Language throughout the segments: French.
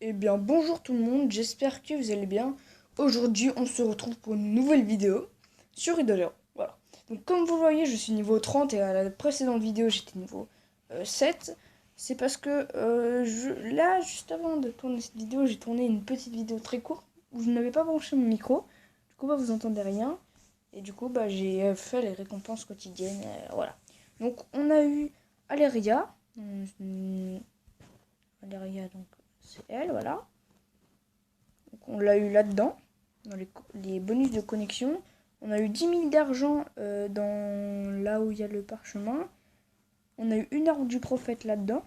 Eh bien, bonjour tout le monde, j'espère que vous allez bien. Aujourd'hui, on se retrouve pour une nouvelle vidéo sur Idolero. Voilà. Donc, comme vous le voyez, je suis niveau 30 et à la précédente vidéo, j'étais niveau 7. C'est parce que là, juste avant de tourner cette vidéo, j'ai tourné une petite vidéo très courte où je n'avais pas branché mon micro. Du coup, vous entendez rien. Et du coup, j'ai fait les récompenses quotidiennes. Voilà. Donc, on a eu Aléria. Aléria, donc, c'est elle, voilà. Donc on l'a eu là-dedans, dans les bonus de connexion. On a eu 10 000 d'argent dans là où il y a le parchemin. On a eu une arme du prophète là-dedans.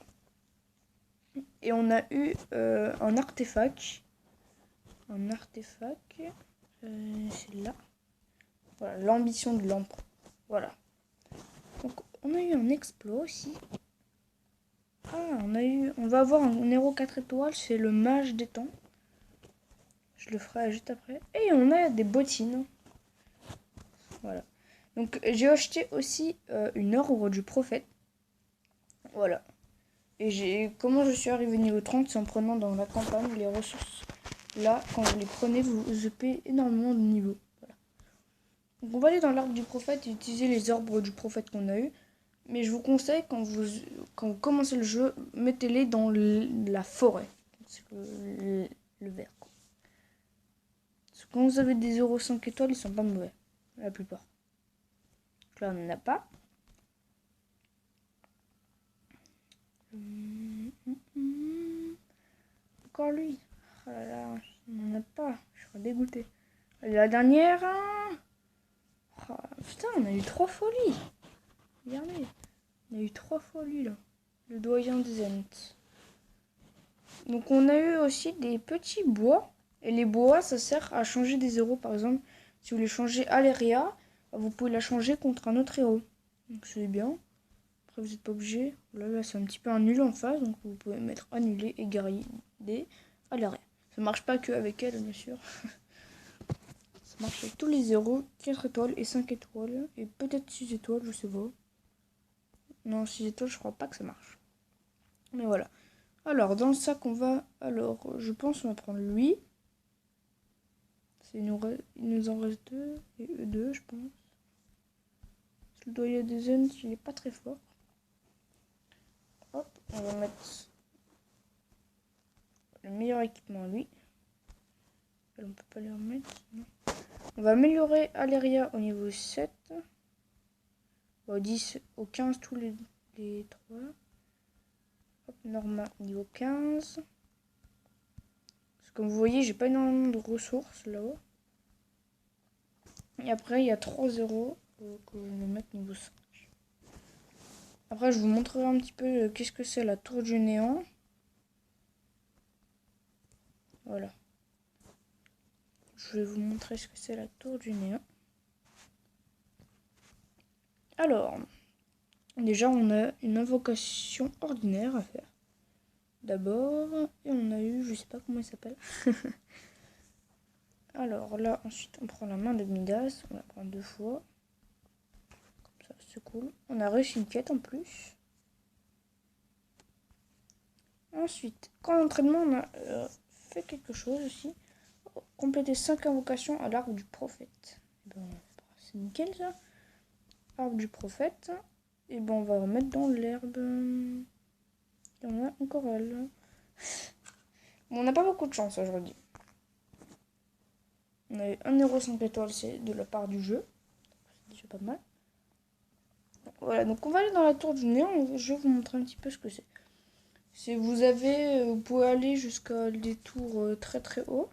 Et on a eu un artefact. Un artefact. C'est là. Voilà, l'ambition de l'empereur. Voilà. Donc on a eu un exploit aussi. Ah, on va avoir un héros 4 étoiles, c'est le mage des temps. Je le ferai juste après. Et on a des bottines. Voilà. Donc j'ai acheté aussi une ordre du prophète. Voilà. Et comment je suis arrivé niveau 30, c'est en prenant dans la campagne les ressources. Là, quand vous les prenez, vous upez énormément de niveau. Voilà. Donc on va aller dans l'arbre du prophète et utiliser les arbres du prophète qu'on a eu. Mais je vous conseille, quand vous commencez le jeu, mettez-les dans la forêt. C'est le vert. Quoi. Parce que quand vous avez des 0,5 étoiles, ils sont pas mauvais. La plupart. Donc là, on n'en a pas. Encore lui. Oh là là, on n'en a pas. Je serais dégoûté. La dernière. Oh, putain, on a eu 3 folies. Regardez. On a eu 3 folies là. Le doyen des Ents. Donc on a eu aussi des petits bois. Et les bois, ça sert à changer des héros. Par exemple, si vous voulez changer Aléria, vous pouvez la changer contre un autre héros. Donc c'est bien. Après, vous n'êtes pas obligé. Là, c'est un petit peu un nul en face. Donc vous pouvez mettre annulé et garder Aléria. Ça marche pas que avec elle, bien sûr. Ça marche avec tous les 0, 4 étoiles et 5 étoiles. Et peut-être 6 étoiles, je sais pas. Non, 6 étoiles, je crois pas que ça marche. Mais voilà. Alors, dans le sac, on va... Alors, je pense qu'on va prendre lui. Il nous en reste 2. Et eux 2, je pense. Le doyen des Ents, il est pas très fort. Hop, on va mettre le meilleur équipement, lui. On peut pas les remettre. Non. On va améliorer Aléria au niveau 7. Au 10, au 15, tous les 3. Hop, Norma niveau 15. Parce que comme vous voyez, j'ai pas énormément de ressources là-haut. Et après, il y a 3 0 que je vais mettre niveau 5. Après, je vous montrerai un petit peu qu'est-ce que c'est la tour du néant. Voilà. Je vais vous montrer ce que c'est la tour du néant. Alors, déjà, on a une invocation ordinaire à faire. D'abord, et on a eu, je sais pas comment il s'appelle. Alors là, ensuite, on prend la main de Midas. On la prend 2 fois. Comme ça, c'est cool. On a réussi une quête en plus. Ensuite, quand l'entraînement, on a fait quelque chose aussi. Compléter 5 invocations à l'arbre du prophète. Bon, c'est nickel ça. Arbre du prophète. Et bon, on va remettre dans l'herbe. Il y en a encore elle. Bon, on n'a pas beaucoup de chance aujourd'hui. On a eu 1,5 étoile, c'est de la part du jeu. C'est déjà pas mal. Voilà, donc on va aller dans la tour du néant. Je vais vous montrer un petit peu ce que c'est. Si vous pouvez aller jusqu'à des tours très très hauts.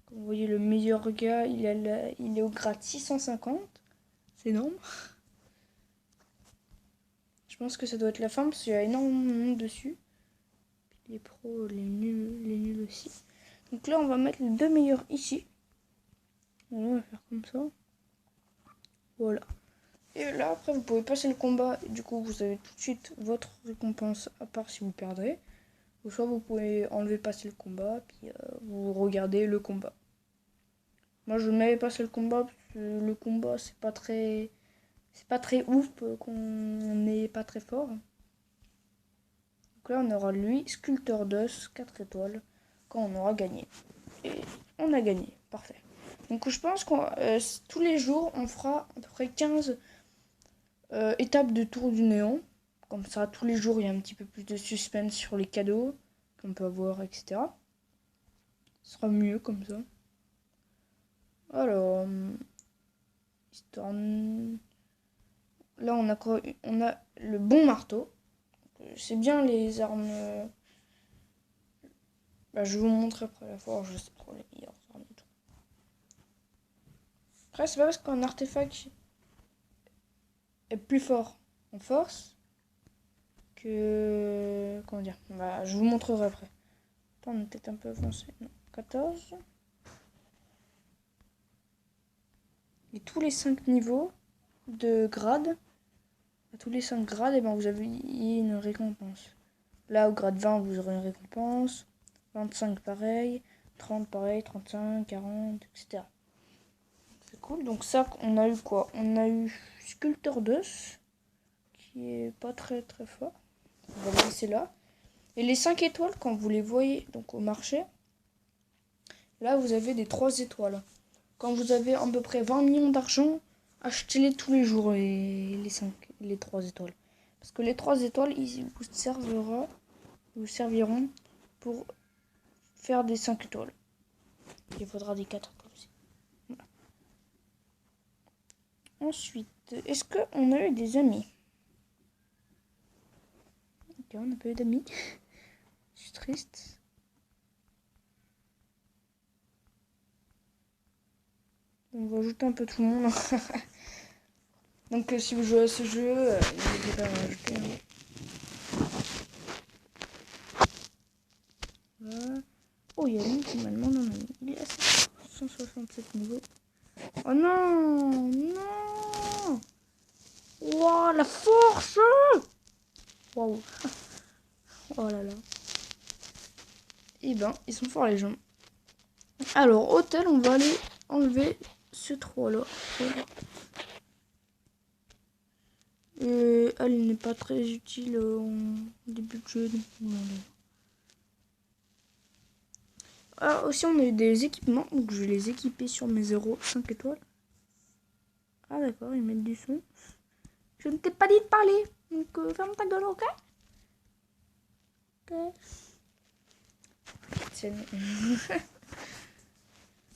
Comme vous voyez, le meilleur gars, il est au grade 650. C'est énorme. Je pense que ça doit être la fin parce qu'il y a énormément de monde dessus. Les pros, les nuls aussi. Donc là, on va mettre les 2 meilleurs ici. Voilà, on va faire comme ça. Voilà. Et là, après, vous pouvez passer le combat. Et du coup, vous avez tout de suite votre récompense, à part si vous perdrez. Ou soit vous pouvez enlever passer le combat, puis vous regardez le combat. Moi, je n'avais passé le combat, parce que le combat, c'est pas très ouf, qu'on n'est pas très fort. Donc là, on aura lui, sculpteur d'os, 4 étoiles. quand on aura gagné. Et on a gagné, parfait. Donc je pense qu'on tous les jours, on fera à peu près 15 étapes de tour du néant. Comme ça, tous les jours, il y a un petit peu plus de suspense sur les cadeaux qu'on peut avoir, etc. Ce sera mieux comme ça. Alors, histoire... Là, on a quoi? On a le bon marteau. C'est bien les armes... Bah, je vais vous montrer après la forge, c'est trop les meilleures armes et tout. Après, c'est pas parce qu'un artefact est plus fort en force que... Comment dire? Bah, je vous montrerai après. Attends, on est peut-être un peu avancé. Non, 14. Et tous les 5 niveaux de grade, à tous les 5 grades, et ben vous avez une récompense. Là, au grade 20, vous aurez une récompense. 25 pareil, 30 pareil, 35, 40, etc. C'est cool. Donc ça, on a eu quoi? On a eu Sculpteur d'os, qui est pas très très fort. On va le laisser là. Et les 5 étoiles, quand vous les voyez donc au marché, là vous avez des 3 étoiles. Quand vous avez à peu près 20 millions d'argent, achetez-les tous les jours, les 3 étoiles. Parce que les 3 étoiles, ils vous serviront pour faire des 5 étoiles. Il faudra des 4 étoiles aussi. Voilà. Ensuite, est-ce qu'on a eu des amis? Ok, on n'a pas eu d'amis. Je suis triste. On va ajouter un peu tout le monde. Donc si vous jouez à ce jeu, n'hésitez pas à m'ajouter. Voilà. Oh, il y a lui qui m'a demandé un ami. Il est à 167 niveaux. Oh non! Non! Wow, la force! Waouh! Oh là là. Eh ben, ils sont forts les gens. Alors, hôtel, on va aller enlever ce 3 là. Elle n'est pas très utile en début de jeu. Ah, aussi, on a eu des équipements. Donc, je vais les équiper sur mes 5 étoiles. Ah, d'accord, ils mettent du son. Je ne t'ai pas dit de parler. Donc, ferme ta gueule, ok? Ok.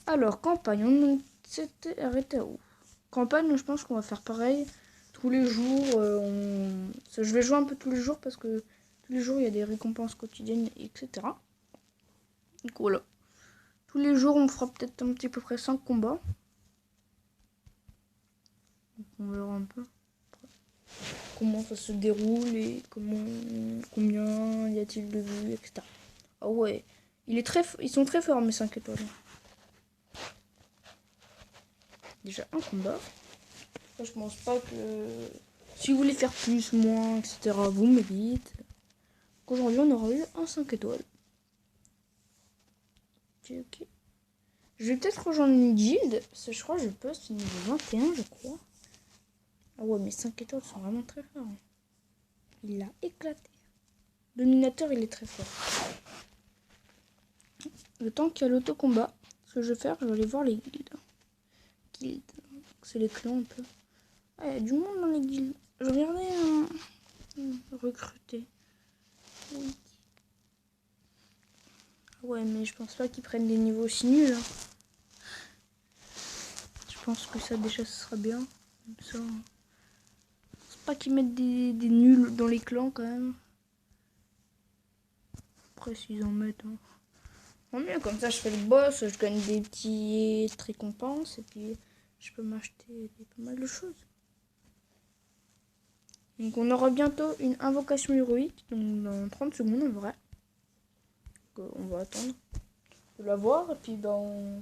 Alors, campagne, on s'était arrêté où? Campagne, je pense qu'on va faire pareil. Tous les jours, je vais jouer un peu tous les jours parce que tous les jours, il y a des récompenses quotidiennes, etc. Donc voilà. Tous les jours, on fera peut-être un petit peu près 5 combats. Donc, on verra un peu comment ça se déroule et combien y a-t-il de vues, etc. Ah ouais, ils sont très forts mes 5 étoiles. Déjà un combat. Moi, je pense pas que... Si vous voulez faire plus, moins, etc., vous me dites. Aujourd'hui, on aura eu un 5 étoiles. Ok. Je vais peut-être rejoindre une guilde. Parce que je crois que je poste niveau 21, je crois. Ah ouais, mes 5 étoiles sont vraiment très forts. Il l'a éclaté. Dominateur, il est très fort. Le temps qu'il y a l'autocombat, ce que je vais faire, je vais aller voir les guildes. C'est les clans un peu. Ah, il y a du monde dans les guildes. Je regardais recruter. Oui. Ouais, mais je pense pas qu'ils prennent des niveaux aussi nuls. Hein. Je pense que ça, déjà, ce sera bien. Comme ça. C'est pas qu'ils mettent des nuls dans les clans, quand même. Après, s'ils en mettent... Hein. Tant mieux, comme ça, je fais le boss, je gagne des petites récompenses, et puis je peux m'acheter pas mal de choses. Donc, on aura bientôt une invocation héroïque, donc dans 30 secondes, en vrai. Donc, on va attendre de l'avoir, et puis ben,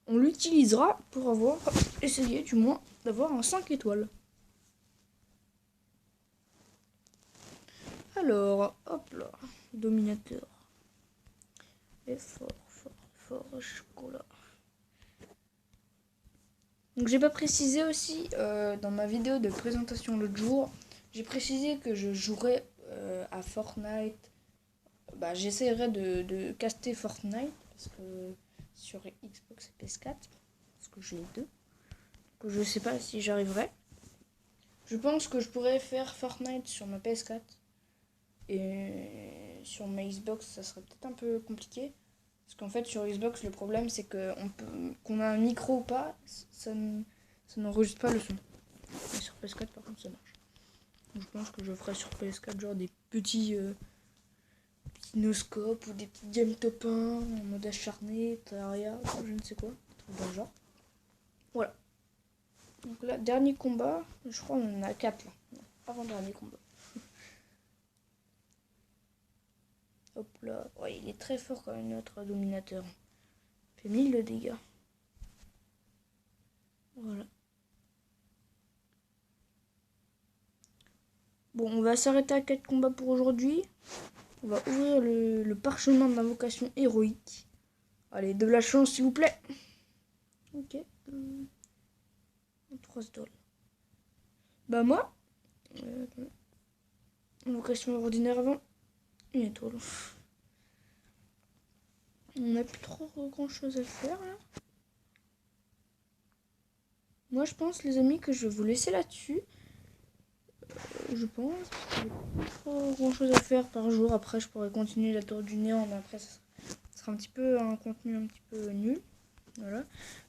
on l'utilisera pour essayer du moins d'avoir un 5 étoiles. Alors, hop là, dominateur. Et fort, chocolat. Donc j'ai pas précisé aussi dans ma vidéo de présentation l'autre jour, j'ai précisé que je jouerais à Fortnite bah, j'essaierai de caster Fortnite, parce que sur Xbox et PS4, parce que j'ai les deux. Donc, je sais pas si j'arriverai. Je pense que je pourrais faire Fortnite sur ma PS4. Et sur ma Xbox, ça serait peut-être un peu compliqué. Parce qu'en fait, sur Xbox, le problème, c'est qu'on a un micro ou pas, ça n'enregistre pas le son. Et sur PS4, par contre, ça marche. Donc, je pense que je ferai sur PS4 genre des petits noscopes ou des petits game top 1 en mode acharné, Terraria, je ne sais quoi. Dans le genre. Voilà. Donc là, dernier combat, je crois qu'on en a 4 là. Avant-dernier combat. Hop là. Ouais, il est très fort quand même, notre dominateur. Il fait 1000 de dégâts. Voilà. Bon, on va s'arrêter à 4 combats pour aujourd'hui. On va ouvrir le parchemin d'invocation héroïque. Allez, de la chance s'il vous plaît. Ok. 3 dollars. Bah moi, invocation ordinaire avant. Une étoile. On n'a plus trop grand chose à faire là. Moi je pense les amis que je vais vous laisser là-dessus. Je pense qu'il n'y a pas trop grand chose à faire par jour. Après je pourrais continuer la tour du néant, mais après ça sera un petit peu un contenu un petit peu nul. Voilà.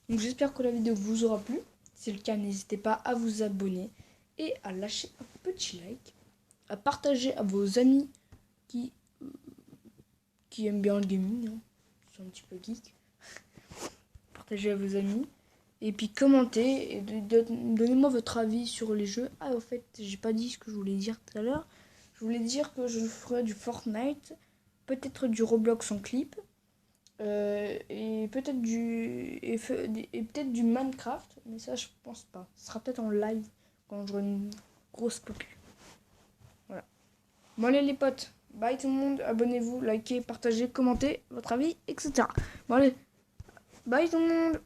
Donc j'espère que la vidéo vous aura plu. Si c'est le cas, n'hésitez pas à vous abonner et à lâcher un petit like, à partager à vos amis qui aiment bien le gaming, hein. C'est un petit peu geek. Partagez à vos amis. Et puis commentez et donnez-moi votre avis sur les jeux. Ah, au fait, j'ai pas dit ce que je voulais dire tout à l'heure. Je voulais dire que je ferai du Fortnite, peut-être du Roblox en clip, et peut-être peut-être du Minecraft, mais ça je pense pas. Ce sera peut-être en live quand j'aurai une grosse popu. Voilà. Bon allez les potes, bye tout le monde, abonnez-vous, likez, partagez, commentez votre avis, etc. Bon allez, bye tout le monde.